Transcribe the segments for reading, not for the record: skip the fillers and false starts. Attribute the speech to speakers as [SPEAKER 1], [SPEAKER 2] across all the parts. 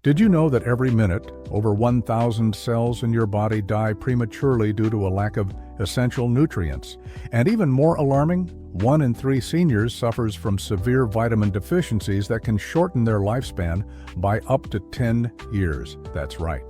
[SPEAKER 1] Did you know that every minute, over 1,000 cells in your body die prematurely due to a lack of essential nutrients? And even more alarming, 1 in 3 seniors suffers from severe vitamin deficiencies that can shorten their lifespan by up to 10 years. That's right.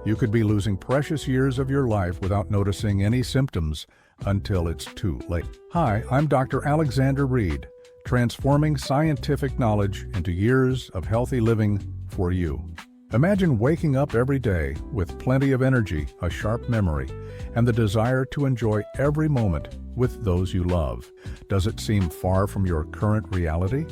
[SPEAKER 1] You could be losing precious years of your life without noticing any symptoms until it's too late. Hi, I'm Dr. Alexander Reed, transforming scientific knowledge into years of healthy living for you. Imagine waking up every day with plenty of energy, a sharp memory, and the desire to enjoy every moment with those you love. Does it seem far from your current reality?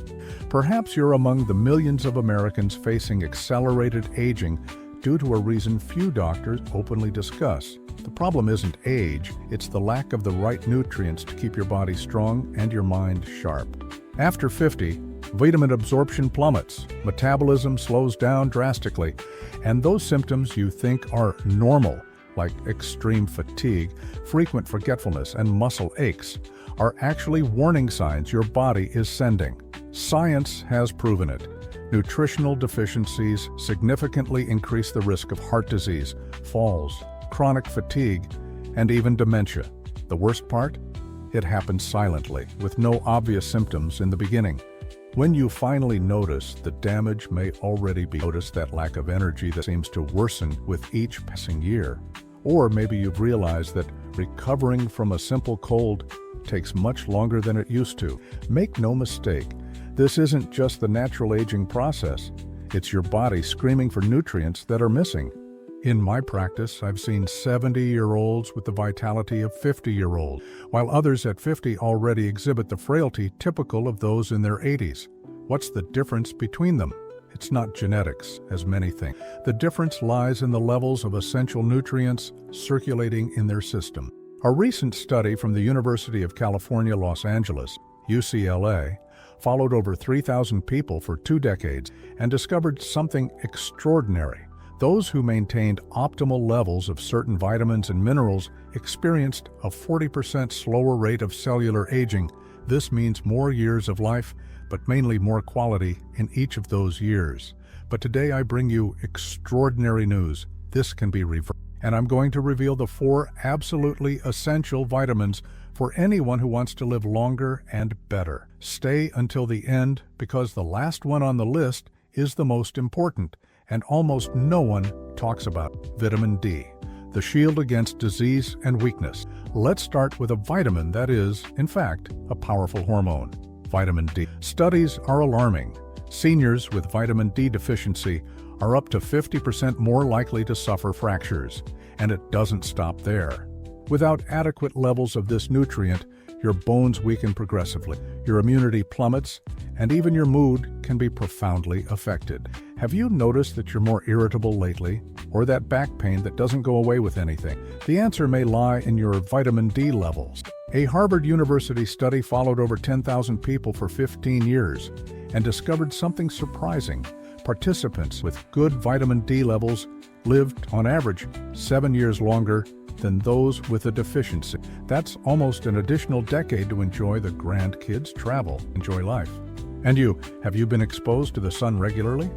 [SPEAKER 1] Perhaps you're among the millions of Americans facing accelerated aging due to a reason few doctors openly discuss. The problem isn't age, it's the lack of the right nutrients to keep your body strong and your mind sharp. After 50, vitamin absorption plummets, metabolism slows down drastically, and those symptoms you think are normal, like extreme fatigue, frequent forgetfulness, and muscle aches, are actually warning signs your body is sending. Science has proven it. Nutritional deficiencies significantly increase the risk of heart disease, falls, chronic fatigue, and even dementia. The worst part? It happens silently, with no obvious symptoms in the beginning. When you finally notice, the damage may already be noticed, that lack of energy that seems to worsen with each passing year. Or maybe you've realized that recovering from a simple cold takes much longer than it used to. Make no mistake, this isn't just the natural aging process. It's your body screaming for nutrients that are missing. In my practice, I've seen 70-year-olds with the vitality of 50-year-olds, while others at 50 already exhibit the frailty typical of those in their 80s. What's the difference between them? It's not genetics, as many think. The difference lies in the levels of essential nutrients circulating in their system. A recent study from the University of California, Los Angeles, UCLA, followed over 3,000 people for 2 decades and discovered something extraordinary. Those who maintained optimal levels of certain vitamins and minerals experienced a 40% slower rate of cellular aging. This means more years of life, but mainly more quality in each of those years. But today I bring you extraordinary news. This can be reversed. And I'm going to reveal the 4 absolutely essential vitamins for anyone who wants to live longer and better. Stay until the end, because the last one on the list is the most important, and almost no one talks about: vitamin D, the shield against disease and weakness. Let's start with a vitamin that is, in fact, a powerful hormone: vitamin D. Studies are alarming. Seniors with vitamin D deficiency are up to 50% more likely to suffer fractures, and it doesn't stop there. Without adequate levels of this nutrient, your bones weaken progressively, your immunity plummets, and even your mood can be profoundly affected. Have you noticed that you're more irritable lately, or that back pain that doesn't go away with anything? The answer may lie in your vitamin D levels. A Harvard University study followed over 10,000 people for 15 years and discovered something surprising. Participants with good vitamin D levels lived, on average, 7 years longer than those with a deficiency. That's almost an additional decade to enjoy the grandkids, travel, enjoy life. And you, have you been exposed to the sun regularly?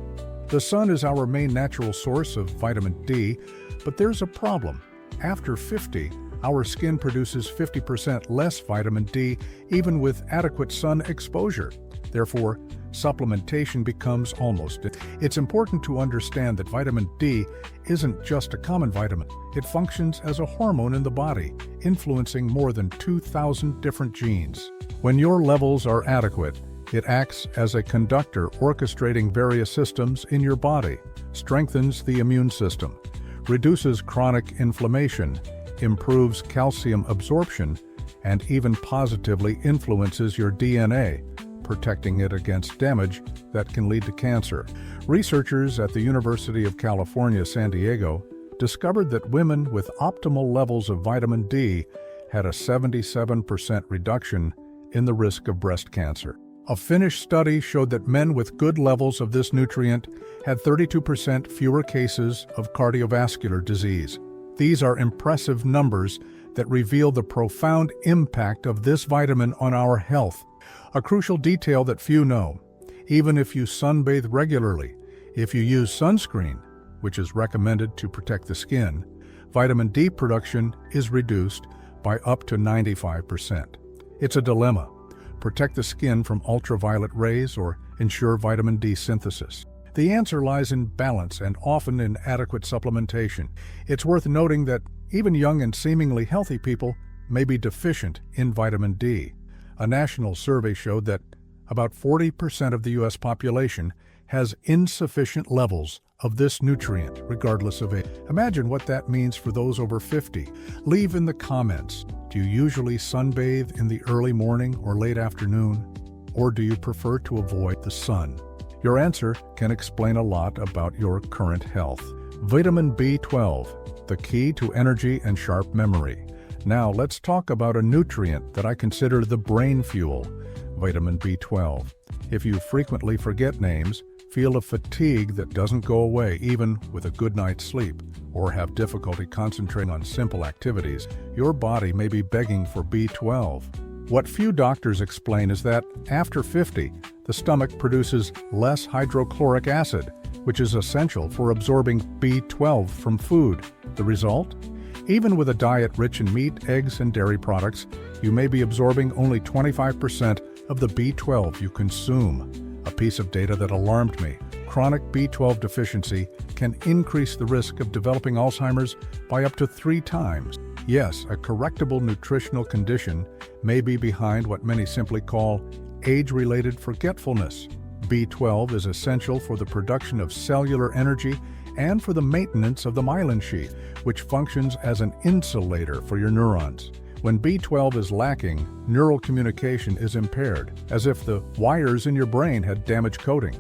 [SPEAKER 1] The sun is our main natural source of vitamin D, but there's a problem. After 50, our skin produces 50% less vitamin D, even with adequate sun exposure. Therefore, supplementation becomes almost. It's important to understand that vitamin D isn't just a common vitamin. It functions as a hormone in the body, influencing more than 2,000 different genes. When your levels are adequate, it acts as a conductor orchestrating various systems in your body, strengthens the immune system, reduces chronic inflammation, improves calcium absorption, and even positively influences your DNA, protecting it against damage that can lead to cancer. Researchers at the University of California, San Diego, discovered that women with optimal levels of vitamin D had a 77% reduction in the risk of breast cancer. A Finnish study showed that men with good levels of this nutrient had 32% fewer cases of cardiovascular disease. These are impressive numbers that reveal the profound impact of this vitamin on our health. A crucial detail that few know: even if you sunbathe regularly, If you use sunscreen, which is recommended to protect the skin, vitamin D production is reduced by up to 95%. It's a dilemma. Protect the skin from ultraviolet rays or ensure vitamin D synthesis. The answer lies in balance and often in adequate supplementation. It's worth noting that even young and seemingly healthy people may be deficient in vitamin D. A national survey showed that about 40% of the U.S. population has insufficient levels of this nutrient, regardless of age. Imagine what that means for those over 50. Leave in the comments. Do you usually sunbathe in the early morning or late afternoon? Or do you prefer to avoid the sun? Your answer can explain a lot about your current health. Vitamin B12, the key to energy and sharp memory. Now let's talk about a nutrient that I consider the brain fuel, vitamin B12. If you frequently forget names, feel a fatigue that doesn't go away even with a good night's sleep, or have difficulty concentrating on simple activities, your body may be begging for B12. What few doctors explain is that after 50, the stomach produces less hydrochloric acid, which is essential for absorbing B12 from food. The result? Even with a diet rich in meat, eggs, and dairy products, you may be absorbing only 25% of the B12 you consume. A piece of data that alarmed me. Chronic B12 deficiency can increase the risk of developing Alzheimer's by up to 3 times. Yes, a correctable nutritional condition may be behind what many simply call age-related forgetfulness. B12 is essential for the production of cellular energy and for the maintenance of the myelin sheath, which functions as an insulator for your neurons. When B12 is lacking, neural communication is impaired, as if the wires in your brain had damaged coating.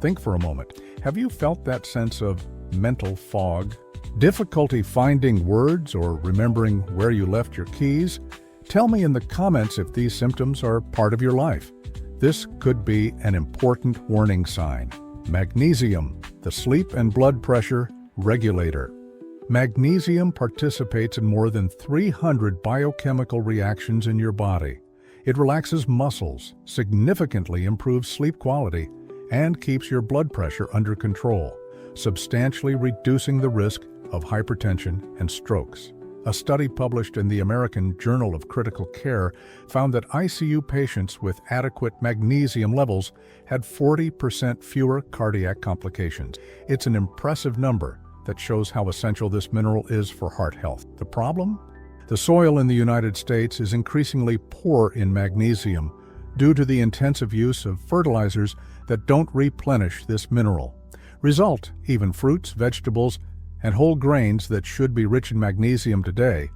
[SPEAKER 1] Think for a moment. Have you felt that sense of mental fog? Difficulty finding words or remembering where you left your keys? Tell me in the comments if these symptoms are part of your life. This could be an important warning sign. Magnesium, the sleep and blood pressure regulator. Magnesium participates in more than 300 biochemical reactions in your body. It relaxes muscles, significantly improves sleep quality, and keeps your blood pressure under control, substantially reducing the risk of hypertension and strokes. A study published in the American Journal of Critical Care found that ICU patients with adequate magnesium levels had 40% fewer cardiac complications. It's an impressive number that shows how essential this mineral is for heart health. The problem? The soil in the United States is increasingly poor in magnesium due to the intensive use of fertilizers that don't replenish this mineral. Result, even fruits, vegetables, and whole grains that should be rich in magnesium today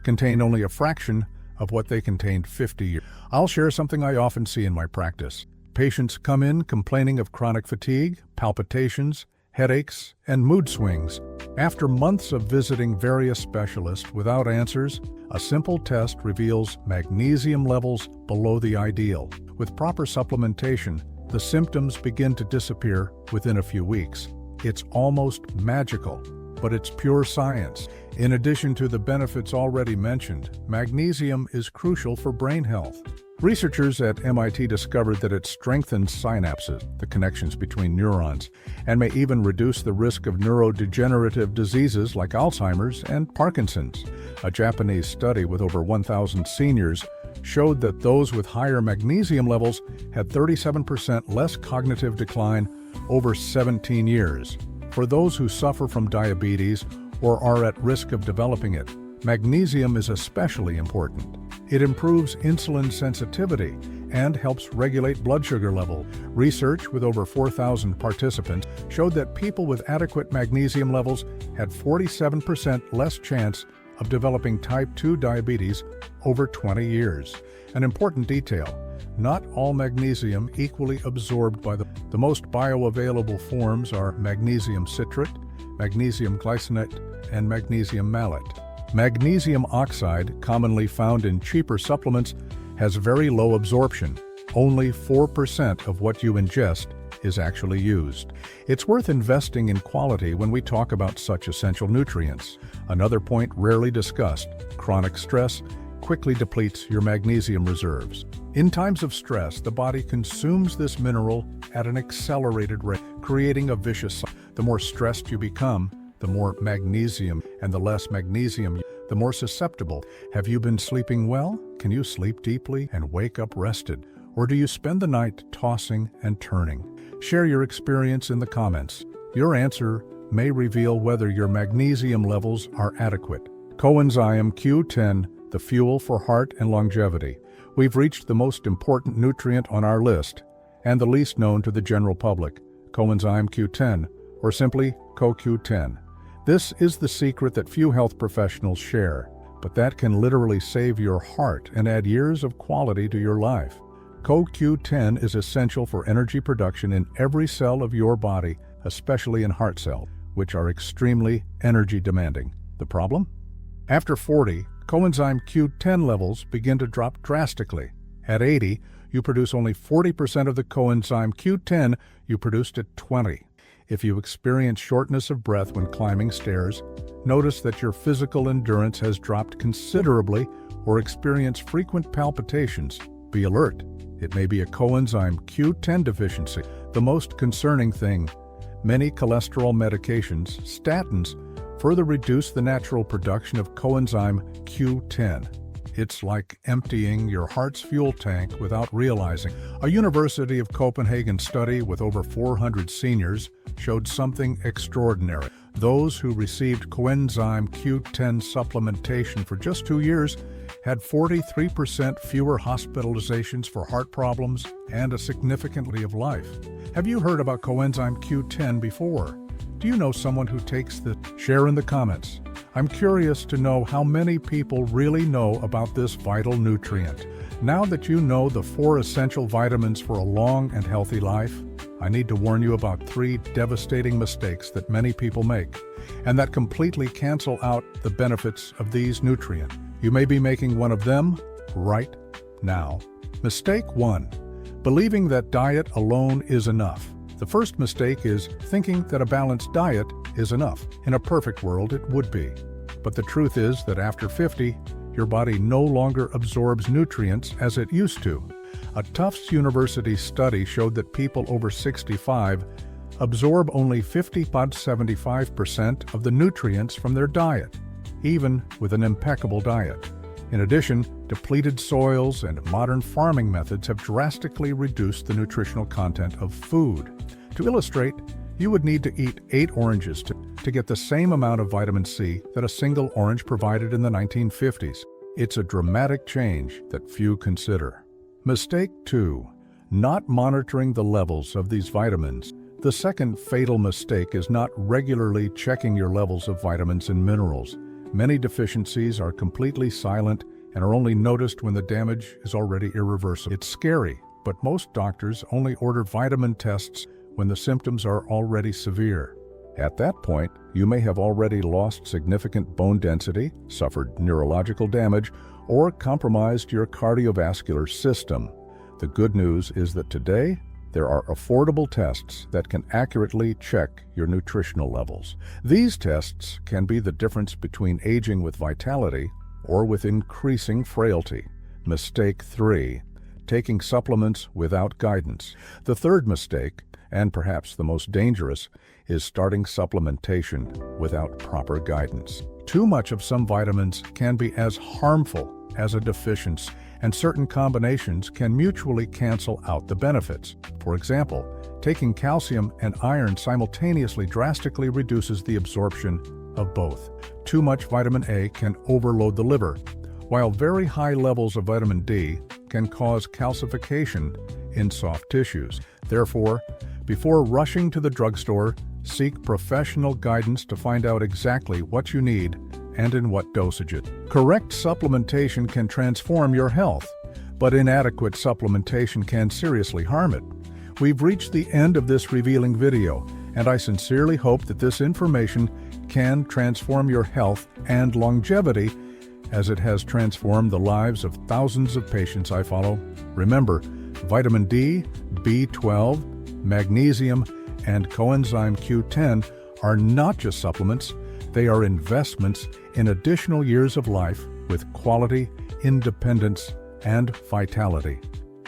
[SPEAKER 1] contain only a fraction of what they contained 50 years ago. I'll share something I often see in my practice. Patients come in complaining of chronic fatigue, palpitations, headaches, and mood swings. After months of visiting various specialists without answers, a simple test reveals magnesium levels below the ideal. With proper supplementation, the symptoms begin to disappear within a few weeks. It's almost magical, but it's pure science. In addition to the benefits already mentioned, magnesium is crucial for brain health. Researchers at MIT discovered that it strengthens synapses, the connections between neurons, and may even reduce the risk of neurodegenerative diseases like Alzheimer's and Parkinson's. A Japanese study with over 1,000 seniors showed that those with higher magnesium levels had 37% less cognitive decline over 17 years. For those who suffer from diabetes or are at risk of developing it, magnesium is especially important. It improves insulin sensitivity and helps regulate blood sugar level. Research with over 4,000 participants showed that people with adequate magnesium levels had 47% less chance of developing type 2 diabetes over 20 years. An important detail: not all magnesium equally absorbed by the most bioavailable forms are magnesium citrate, magnesium glycinate, and magnesium malate. Magnesium oxide, commonly found in cheaper supplements, has very low absorption. Only 4% of what you ingest is actually used. It's worth investing in quality when we talk about such essential nutrients. Another point rarely discussed: chronic stress quickly depletes your magnesium reserves. In times of stress, the body consumes this mineral at an accelerated rate, creating a vicious cycle. The more stressed you become, the more magnesium, and the less magnesium, the more susceptible. Have you been sleeping well? Can you sleep deeply and wake up rested? Or do you spend the night tossing and turning? Share your experience in the comments. Your answer may reveal whether your magnesium levels are adequate. Coenzyme Q10, the fuel for heart and longevity. We've reached the most important nutrient on our list, and the least known to the general public, coenzyme Q10, or simply CoQ10. This is the secret that few health professionals share, but that can literally save your heart and add years of quality to your life. CoQ10 is essential for energy production in every cell of your body, especially in heart cells, which are extremely energy demanding. The problem? After 40, coenzyme Q10 levels begin to drop drastically. At 80, you produce only 40% of the coenzyme Q10 you produced at 20. If you experience shortness of breath when climbing stairs, notice that your physical endurance has dropped considerably or experience frequent palpitations. Be alert. It may be a coenzyme Q10 deficiency. The most concerning thing, many cholesterol medications, statins, further reduce the natural production of coenzyme Q10. It's like emptying your heart's fuel tank without realizing. A University of Copenhagen study with over 400 seniors showed something extraordinary. Those who received coenzyme Q10 supplementation for just 2 years had 43% fewer hospitalizations for heart problems and a significantly of life. Have you heard about coenzyme Q10 before? Do you know someone who takes the? Share in the comments. I'm curious to know how many people really know about this vital nutrient. Now that you know the 4 essential vitamins for a long and healthy life, I need to warn you about 3 devastating mistakes that many people make, and that completely cancel out the benefits of these nutrients. You may be making one of them right now. Mistake 1. Believing that diet alone is enough. The first mistake is thinking that a balanced diet is enough. In a perfect world, it would be. But the truth is that after 50, your body no longer absorbs nutrients as it used to. A Tufts University study showed that people over 65 absorb only 50–75% of the nutrients from their diet, even with an impeccable diet. In addition, depleted soils and modern farming methods have drastically reduced the nutritional content of food. To illustrate, you would need to eat 8 oranges to get the same amount of vitamin C that a single orange provided in the 1950s. It's a dramatic change that few consider. Mistake 2. Not monitoring the levels of these vitamins. The second fatal mistake is not regularly checking your levels of vitamins and minerals. Many deficiencies are completely silent and are only noticed when the damage is already irreversible. It's scary, but most doctors only order vitamin tests when the symptoms are already severe. At that point, you may have already lost significant bone density, suffered neurological damage, or compromised your cardiovascular system. The good news is that today, there are affordable tests that can accurately check your nutritional levels. These tests can be the difference between aging with vitality or with increasing frailty. Mistake 3. Taking supplements without guidance. The third mistake, and perhaps the most dangerous, is starting supplementation without proper guidance. Too much of some vitamins can be as harmful as a deficiency, and certain combinations can mutually cancel out the benefits. For example, taking calcium and iron simultaneously drastically reduces the absorption of both. Too much vitamin A can overload the liver, while very high levels of vitamin D can cause calcification in soft tissues. Therefore, before rushing to the drugstore, seek professional guidance to find out exactly what you need and in what dosages. Correct supplementation can transform your health, but inadequate supplementation can seriously harm it. We've reached the end of this revealing video, and I sincerely hope that this information can transform your health and longevity as it has transformed the lives of thousands of patients I follow. Remember, vitamin D, B12, magnesium, and coenzyme Q10 are not just supplements, they are investments in additional years of life with quality, independence, and vitality.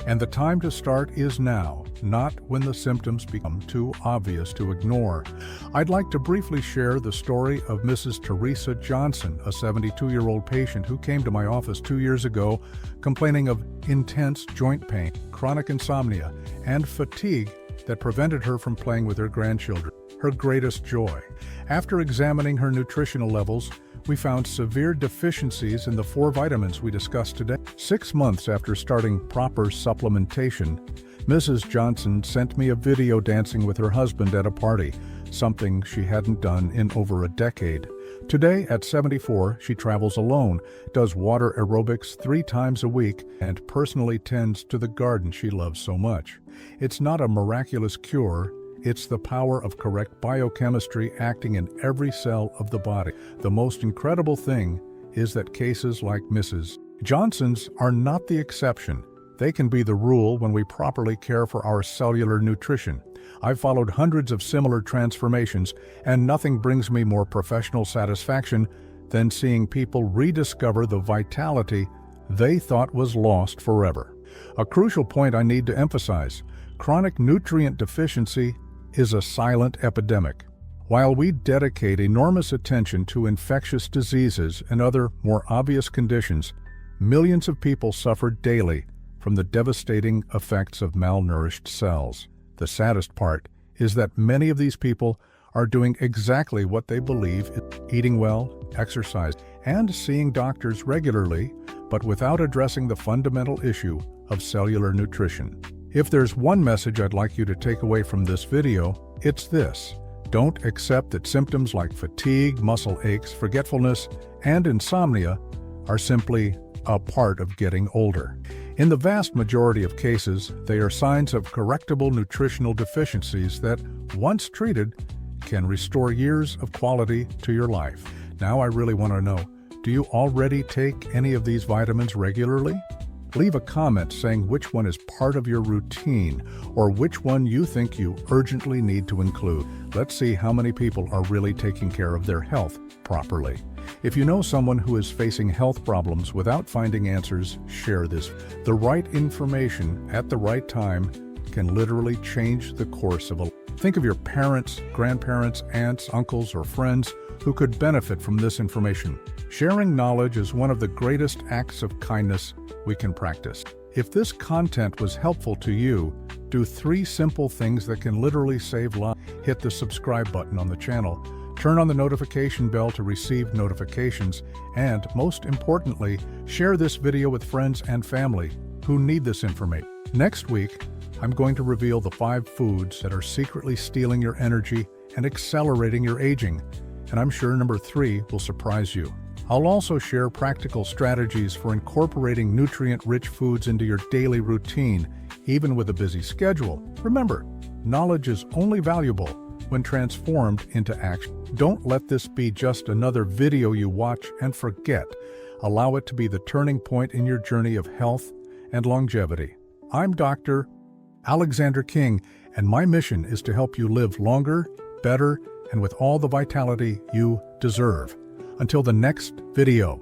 [SPEAKER 1] And the time to start is now, not when the symptoms become too obvious to ignore. I'd like to briefly share the story of Mrs. Teresa Johnson, a 72-year-old patient who came to my office 2 years ago complaining of intense joint pain, chronic insomnia, and fatigue that prevented her from playing with her grandchildren, her greatest joy. After examining her nutritional levels, we found severe deficiencies in the 4 vitamins we discussed today. 6 months after starting proper supplementation, Mrs. Johnson sent me a video dancing with her husband at a party, something she hadn't done in over a decade. Today, at 74, she travels alone, does water aerobics 3 times a week, and personally tends to the garden she loves so much. It's not a miraculous cure. It's the power of correct biochemistry acting in every cell of the body. The most incredible thing is that cases like Mrs. Johnson's are not the exception. They can be the rule when we properly care for our cellular nutrition. I've followed hundreds of similar transformations, and nothing brings me more professional satisfaction than seeing people rediscover the vitality they thought was lost forever. A crucial point I need to emphasize: chronic nutrient deficiency is a silent epidemic. While we dedicate enormous attention to infectious diseases and other more obvious conditions, millions of people suffer daily from the devastating effects of malnourished cells. The saddest part is that many of these people are doing exactly what they believe: eating well, exercise, and seeing doctors regularly, but without addressing the fundamental issue of cellular nutrition. If there's one message I'd like you to take away from this video, it's this: don't accept that symptoms like fatigue, muscle aches, forgetfulness, and insomnia are simply a part of getting older. In the vast majority of cases, they are signs of correctable nutritional deficiencies that, once treated, can restore years of quality to your life. Now I really want to know, do you already take any of these vitamins regularly? Leave a comment saying which one is part of your routine or which one you think you urgently need to include. Let's see how many people are really taking care of their health properly. If you know someone who is facing health problems without finding answers, share this. The right information at the right time can literally change the course of a life. Think of your parents, grandparents, aunts, uncles, or friends who could benefit from this information. Sharing knowledge is one of the greatest acts of kindness we can practice. If this content was helpful to you, do 3 simple things that can literally save lives. Hit the subscribe button on the channel, turn on the notification bell to receive notifications, and most importantly, share this video with friends and family who need this information. Next week, I'm going to reveal the 5 foods that are secretly stealing your energy and accelerating your aging, and I'm sure number 3 will surprise you. I'll also share practical strategies for incorporating nutrient-rich foods into your daily routine, even with a busy schedule. Remember, knowledge is only valuable when transformed into action. Don't let this be just another video you watch and forget. Allow it to be the turning point in your journey of health and longevity. I'm Dr. Alexander King, and my mission is to help you live longer, better, and with all the vitality you deserve. Until the next video.